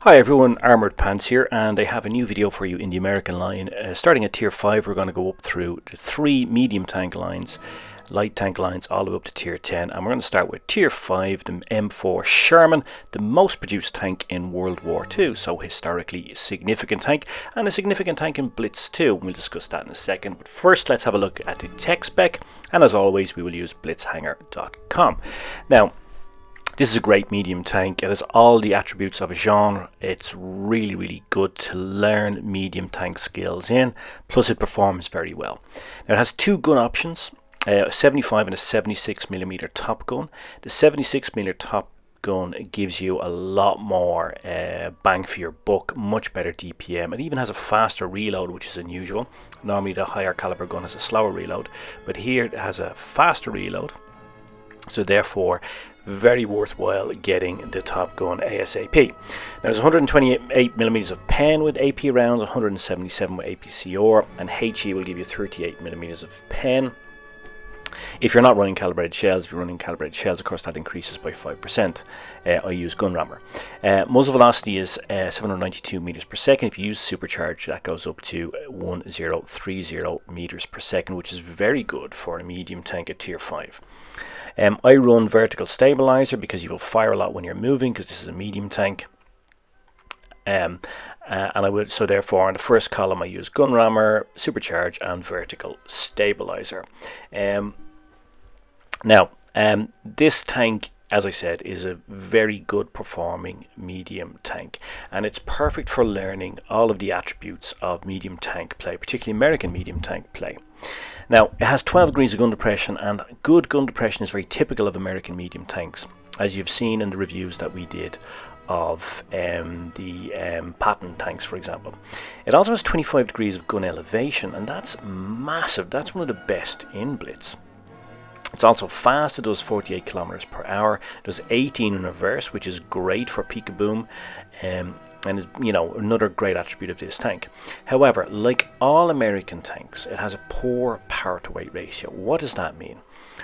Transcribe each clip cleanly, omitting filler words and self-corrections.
Hi everyone, Armoured Pants here, and I have a new video for you in the American line. Starting at Tier 5, we're going to go up through the 3 medium tank lines, light tank lines, all the way up to Tier 10. And we're going to start with Tier 5, the M4 Sherman, the most produced tank in World War II, so historically significant tank, and a significant tank in Blitz too. We'll discuss that in a second, but first let's have a look at the tech spec, and as always we will use blitzhanger.com. Now, this is a great medium tank. It has all the attributes of a genre. It's really good to learn medium tank skills in, plus it performs very well. Now it has 2 gun options, a 75 and a 76mm top gun. The 76mm top gun gives you a lot more bang for your buck, much better DPM. It even has a faster reload, which is unusual. Normally the higher caliber gun has a slower reload, but here it has a faster reload, so therefore very worthwhile getting the top gun ASAP. Now there's 128mm of pen with AP rounds, 177 with APCR, and HE will give you 38mm of pen. If you're not running calibrated shells, if you're running calibrated shells, of course that increases by 5%. I use gun rammer. Muzzle velocity is 792 meters per second. If you use supercharge, that goes up to 1030 meters per second, which is very good for a medium tank at Tier 5. I run vertical stabilizer because you will fire a lot when you're moving, because this is a medium tank. And I would, so therefore in the first column I use gun rammer, supercharge, and vertical stabilizer. This tank, as I said, is a very good performing medium tank, and it's perfect for learning all of the attributes of medium tank play, particularly American medium tank play. Now, it has 12 degrees of gun depression, and good gun depression is very typical of American medium tanks, as you've seen in the reviews that we did of the Patton tanks, for example. It also has 25 degrees of gun elevation, and that's massive. That's one of the best in Blitz. It's also fast. It does 48 kilometers per hour. It does 18 in reverse, which is great for peek-a-boom, and you know, another great attribute of this tank. However, like all American tanks, it has a poor power to weight ratio. What does that mean?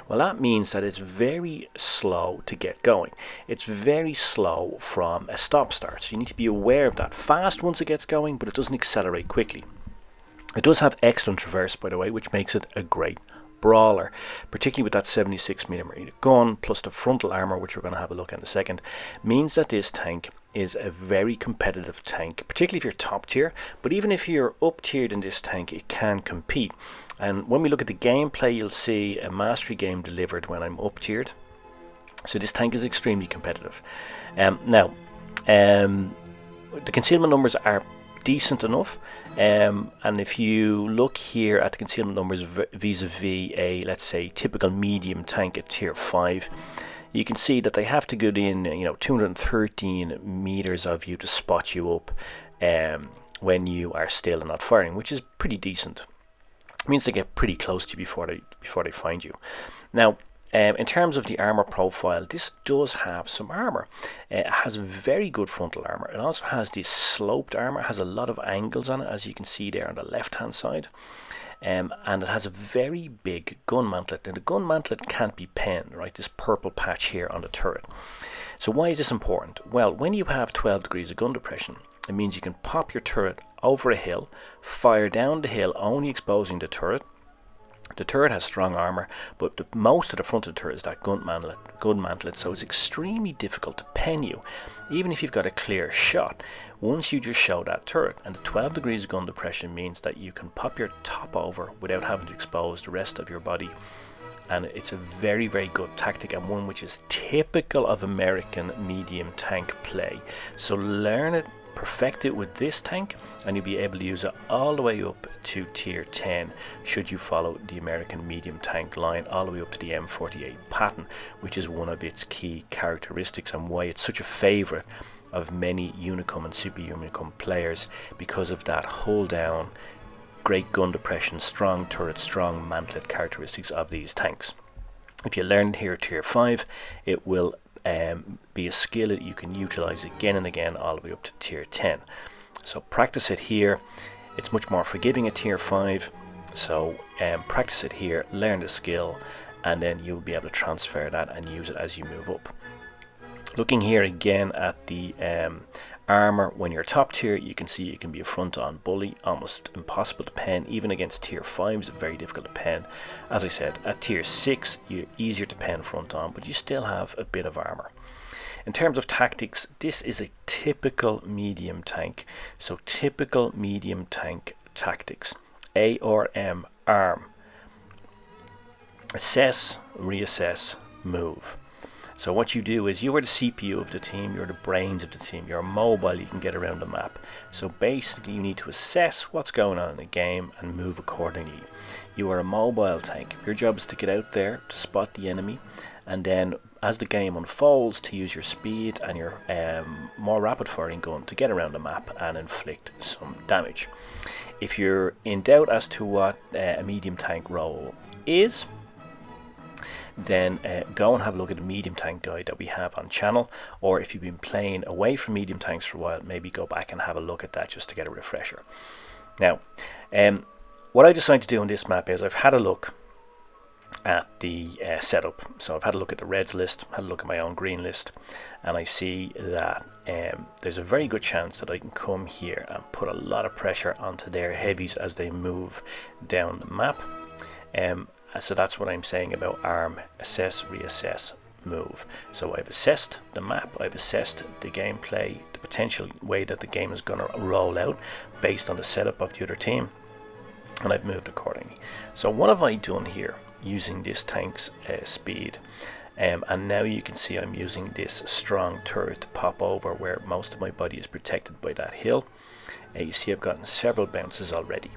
Well, that means that it's very slow to get going. It's very slow from a stop start, so you need to be aware of that. Fast once it gets going, but it doesn't accelerate quickly. It does have excellent reverse, by the way, which makes it a great brawler, particularly with that 76mm gun plus the frontal armor, which we're going to have a look at in a second, means that this tank is a very competitive tank, particularly if you're top tier. But even if you're up tiered in this tank, it can compete. And when we look at the gameplay, you'll see a mastery game delivered when I'm up tiered. So this tank is extremely competitive. The concealment numbers are decent enough, and if you look here at the concealment numbers vis-a-vis a, let's say, typical medium tank at Tier 5, you can see that they have to get in 213 meters of you to spot you up when you are still and not firing, which is pretty decent. It means they get pretty close to you before they find you. Now, in terms of the armor profile, this does have some armor. It has very good frontal armor. It also has this sloped armor. It has a lot of angles on it, as you can see there on the left hand side. And it has a very big gun mantlet. Now the gun mantlet can't be penned, right? This purple patch here on the turret. So why is this important? Well, when you have 12 degrees of gun depression, it means you can pop your turret over a hill, fire down the hill, only exposing the turret. The turret has strong armor, but most of the front of the turret is that gun mantlet, so it's extremely difficult to pen you, even if you've got a clear shot. Once you just show that turret, and the 12 degrees of gun depression means that you can pop your top over without having to expose the rest of your body, and it's a very good tactic, and one which is typical of American medium tank play. So learn it, perfect it with this tank, and you'll be able to use it all the way up to Tier 10 should you follow the American medium tank line all the way up to the M48 Patton, which is one of its key characteristics and why it's such a favorite of many Unicum and Super Unicum players, because of that hull down, great gun depression, strong turret, strong mantlet characteristics of these tanks. If you learn it here at Tier 5, it will be a skill that you can utilize again and again all the way up to Tier 10. So practice it here. It's much more forgiving at Tier 5, so practice it here, learn the skill, and then you'll be able to transfer that and use it as you move up. Looking here again at the armor, when you're top tier, you can see you can be a front-on bully, almost impossible to pen. Even against tier 5s, very difficult to pen. As I said, at tier 6, you're easier to pen front-on, but you still have a bit of armor. In terms of tactics, this is a typical medium tank. So typical medium tank tactics: A or M, arm, assess, reassess, move. So what you do is, you are the CPU of the team, you're the brains of the team, you're mobile, you can get around the map. So basically you need to assess what's going on in the game and move accordingly. You are a mobile tank. Your job is to get out there to spot the enemy, and then as the game unfolds, to use your speed and your more rapid firing gun to get around the map and inflict some damage. If you're in doubt as to what a medium tank role is, then go and have a look at the medium tank guide that we have on channel, or if you've been playing away from medium tanks for a while, maybe go back and have a look at that just to get a refresher. Now, what I decided to do on this map is, I've had a look at the setup. So I've had a look at the reds list, had a look at my own green list, and I see that there's a very good chance that I can come here and put a lot of pressure onto their heavies as they move down the map. So that's what I'm saying about arm, assess, reassess, move. So I've assessed the map, I've assessed the gameplay, the potential way that the game is going to roll out based on the setup of the other team, and I've moved accordingly. So what have I done here using this tank's speed? And now you can see I'm using this strong turret to pop over where most of my body is protected by that hill. You see I've gotten several bounces already.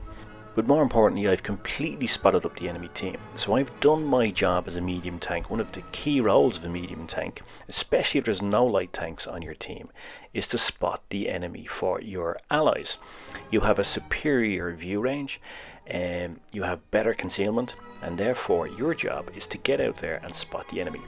But more importantly, I've completely spotted up the enemy team. So I've done my job as a medium tank. One of the key roles of a medium tank, especially if there's no light tanks on your team, is to spot the enemy for your allies. You have a superior view range, and you have better concealment, and therefore your job is to get out there and spot the enemy.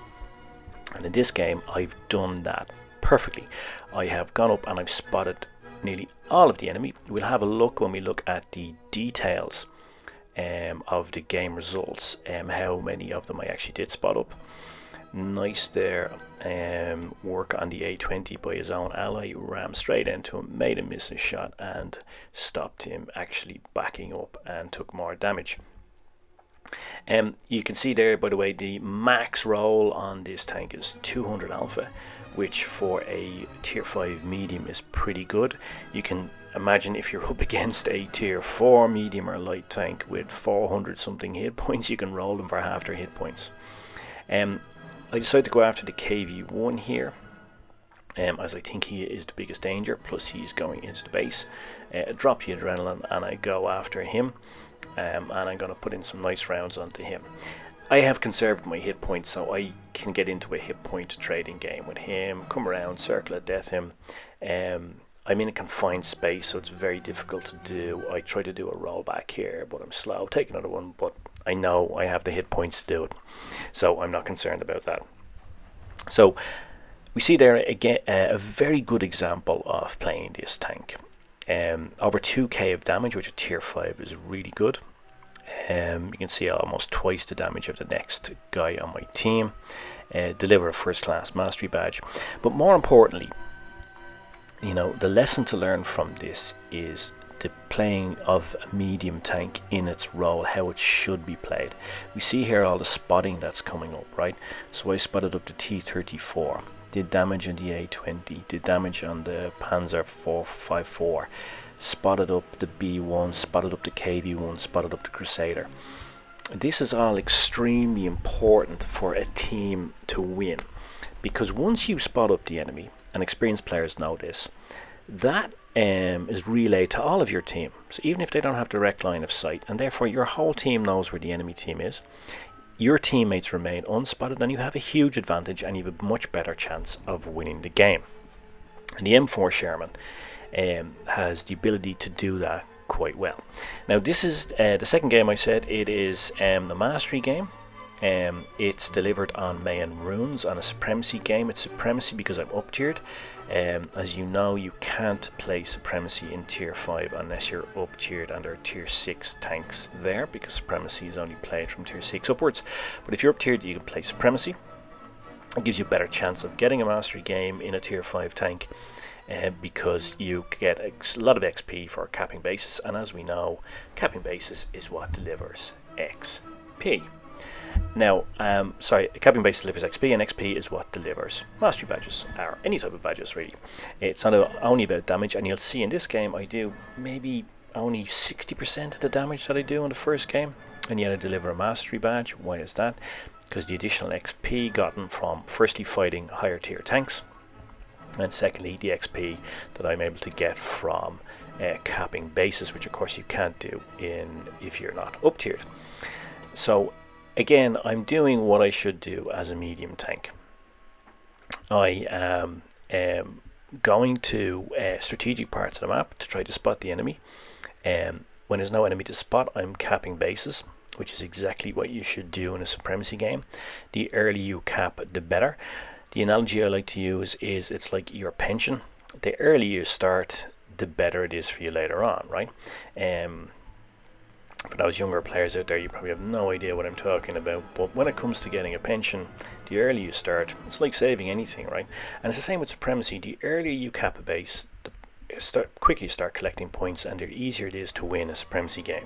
And in this game, I've done that perfectly. I have gone up and I've spotted nearly all of the enemy. We'll have a look when we look at the details of the game results, how many of them I actually did spot up. Nice there, work on the A20 by his own ally, rammed straight into him, made him miss a shot and stopped him actually backing up and took more damage. You can see there, by the way, the max roll on this tank is 200 alpha, which for a tier 5 medium is pretty good. You can imagine if you're up against a tier 4 medium or light tank with 400 something hit points, you can roll them for half their hit points. I decided to go after the KV1 here, as I think he is the biggest danger, plus he's going into the base. Drop the adrenaline and I go after him, and I'm going to put in some nice rounds onto him. I have conserved my hit points so I can get into a hit point trading game with him, come around, circle of death him. I'm in a confined space, so it's very difficult to do. I try to do a rollback here, but I'm slow. Take another one, but I know I have the hit points to do it, so I'm not concerned about that. So we see there again a very good example of playing this tank. Over 2k of damage, which at tier 5 is really good. You can see almost twice the damage of the next guy on my team. Deliver a first class mastery badge. But more importantly, you know, the lesson to learn from this is the playing of a medium tank in its role, how it should be played. We see here all the spotting that's coming up, right? So I spotted up the T-34, did damage on the A-20, did damage on the Panzer 454, spotted up the B1, spotted up the KV1, spotted up the Crusader. This is all extremely important for a team to win, because once you spot up the enemy, and experienced players know this, that is relayed to all of your team. So even if they don't have direct line of sight, and therefore your whole team knows where the enemy team is, your teammates remain unspotted and you have a huge advantage and you have a much better chance of winning the game. And the M4 Sherman has the ability to do that quite well. Now this is the second game I said. It is the mastery game. It's delivered on main runes on a supremacy game. It's supremacy because I'm up tiered. As you know, you can't play supremacy in tier 5 unless you're up tiered, and there are tier 6 tanks there because supremacy is only played from tier 6 upwards. But if you're up tiered, you can play supremacy. It gives you a better chance of getting a mastery game in a tier 5 tank, because you get a lot of XP for capping bases, and as we know, capping bases is what delivers XP. Now, capping base delivers XP, and XP is what delivers mastery badges, or any type of badges really. It's not only about damage, and you'll see in this game I do maybe only 60% of the damage that I do in the first game, and yet I deliver a mastery badge. Why is that? Because the additional XP gotten from firstly fighting higher tier tanks, and secondly the XP that I'm able to get from capping bases, which of course you can't do if you're not up tiered. So again, I'm doing what I should do as a medium tank. I am going to strategic parts of the map to try to spot the enemy. When there's no enemy to spot, I'm capping bases, which is exactly what you should do in a supremacy game. The earlier you cap, the better. The analogy I like to use is it's like your pension. The earlier you start, the better it is for you later on, right? For those younger players out there, you probably have no idea what I'm talking about, but when it comes to getting a pension, the earlier you start, it's like saving anything, right? And it's the same with supremacy. The earlier you cap a base, the quicker you start collecting points, and the easier it is to win a supremacy game.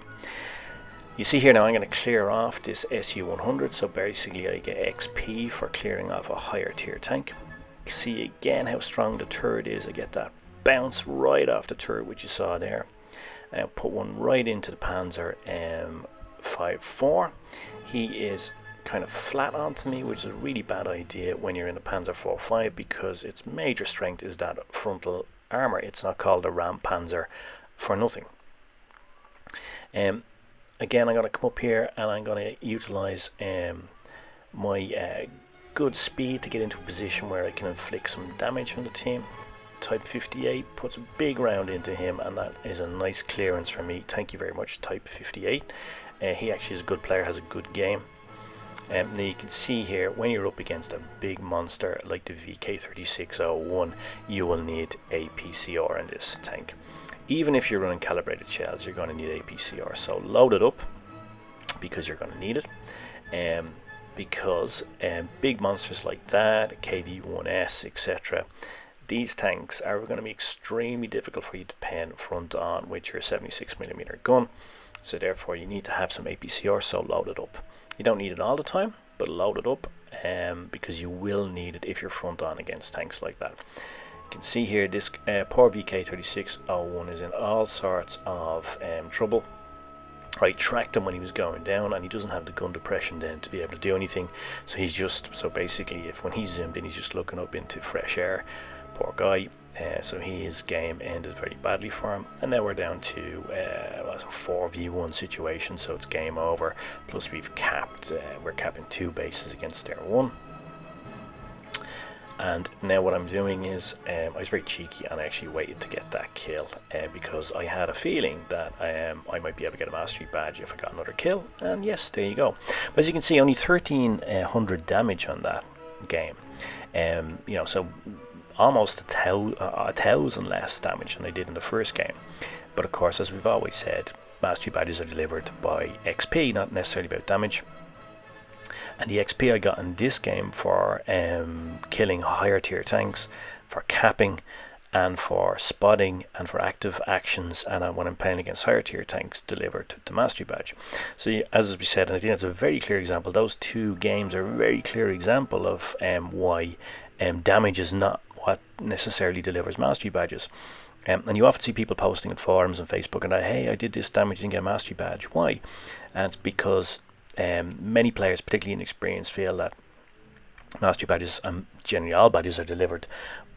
You see here now, I'm going to clear off this SU-100, so basically I get XP for clearing off a higher tier tank. See again how strong the turret is. I get that bounce right off the turret, which you saw there. And I'll put one right into the Panzer M54. He is kind of flat onto me, which is a really bad idea when you're in a Panzer 4.5, because its major strength is that frontal armor. It's not called a Ram Panzer for nothing. Again, I'm going to come up here and I'm going to utilize my good speed to get into a position where I can inflict some damage on the team. Type 58 puts a big round into him, and that is a nice clearance for me. Thank you very much, Type 58. He actually is a good player, has a good game. Now you can see here, when you're up against a big monster like the VK3601, you will need APCR in this tank. Even if you're running calibrated shells, you're going to need APCR, so load it up because you're going to need it. Because big monsters like that, KV-1S, etc., these tanks are going to be extremely difficult for you to pen front on with your 76mm gun. So therefore you need to have some APCR, so load it up. You don't need it all the time, but load it up because you will need it if you're front on against tanks like that. You can see here this poor VK3601 is in all sorts of trouble. I tracked him when he was going down, and he doesn't have the gun depression then to be able to do anything. So he's just, so basically when he's zoomed in, he's just looking up into fresh air. Poor guy. So his game ended very badly for him, and now we're down to a 4v1 situation, so it's game over. Plus we've capped, we're capping 2 bases against their 1. And now what I'm doing is, I was very cheeky and I actually waited to get that kill because I had a feeling that I might be able to get a mastery badge if I got another kill, and yes, there you go. But as you can see, only 1300 damage on that game. You know, so almost a thousand less damage than I did in the first game. But of course, as we've always said, mastery badges are delivered by XP, not necessarily about damage. And the XP I got in this game for killing higher tier tanks, for capping, and for spotting, and for active actions, and when I'm playing against higher tier tanks, delivered the mastery badge. So as we said, and I think that's a very clear example, those two games are a very clear example of why damage is not what necessarily delivers mastery badges. And you often see people posting in forums and Facebook and hey, I did this damage, didn't get a mastery badge. Why? And it's because many players, particularly inexperienced, feel that mastery badges, and generally all badges, are delivered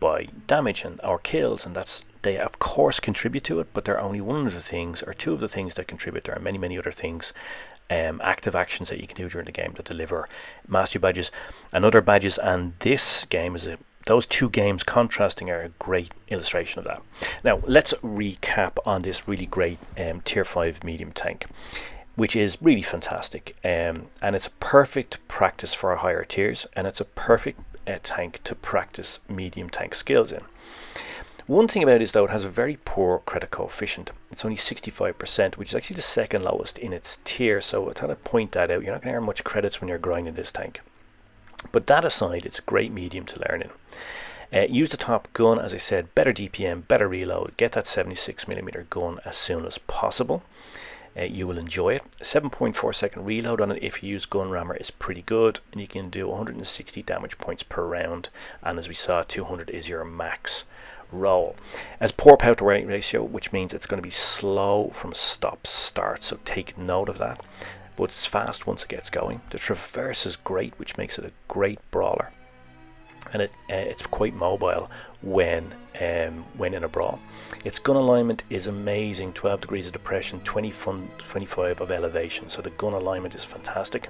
by damage and or kills, and that's, they of course contribute to it, but they're only one of the things, or two of the things that contribute. There are many other things, active actions that you can do during the game that deliver mastery badges and other badges, and this game is those two games contrasting are a great illustration of that. Now let's recap on this really great tier 5 medium tank, which is really fantastic, and it's a perfect practice for higher tiers, and it's a perfect tank to practice medium tank skills in. One thing about it is, though, it has a very poor credit coefficient. It's only 65%, which is actually the second lowest in its tier, so I thought I'd point that out. You're not going to earn much credits when you're grinding this tank. But that aside, it's a great medium to learn in. Use the top gun, as I said, better DPM, better reload, get that 76mm gun as soon as possible. You will enjoy it. A 7.4 second reload on it if you use gun rammer is pretty good, and you can do 160 damage points per round, and as we saw, 200 is your max roll. As poor power to weight ratio, which means it's going to be slow from stop start, so take note of that, but it's fast once it gets going. The traverse is great, which makes it a great brawler, and it's quite mobile when in a brawl. Its gun alignment is amazing, 12 degrees of depression, 25 of elevation, so the gun alignment is fantastic.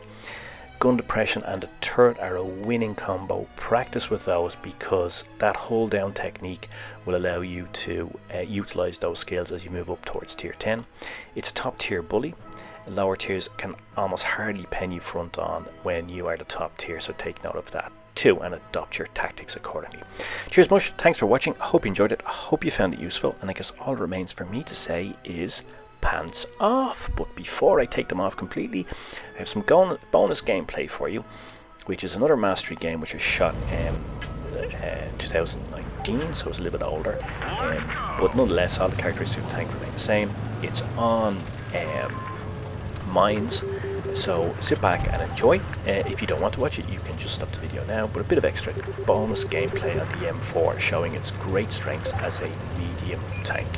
Gun depression and the turret are a winning combo. Practice with those, because that hold down technique will allow you to utilize those skills as you move up towards tier 10. It's a top tier bully. Lower tiers can almost hardly pen you front on when you are the top tier, so take note of that too and adopt your tactics accordingly. Cheers Mush, thanks for watching, I hope you enjoyed it, I hope you found it useful, and I guess all that remains for me to say is pants off. But before I take them off completely, I have some bonus gameplay for you, which is another mastery game which I shot in 2019, so it's a little bit older, but nonetheless all the characteristics of the tank remain the same. It's on mines, so sit back and enjoy. If you don't want to watch it, you can just stop the video now, but a bit of extra bonus gameplay on the M4 showing its great strengths as a medium tank.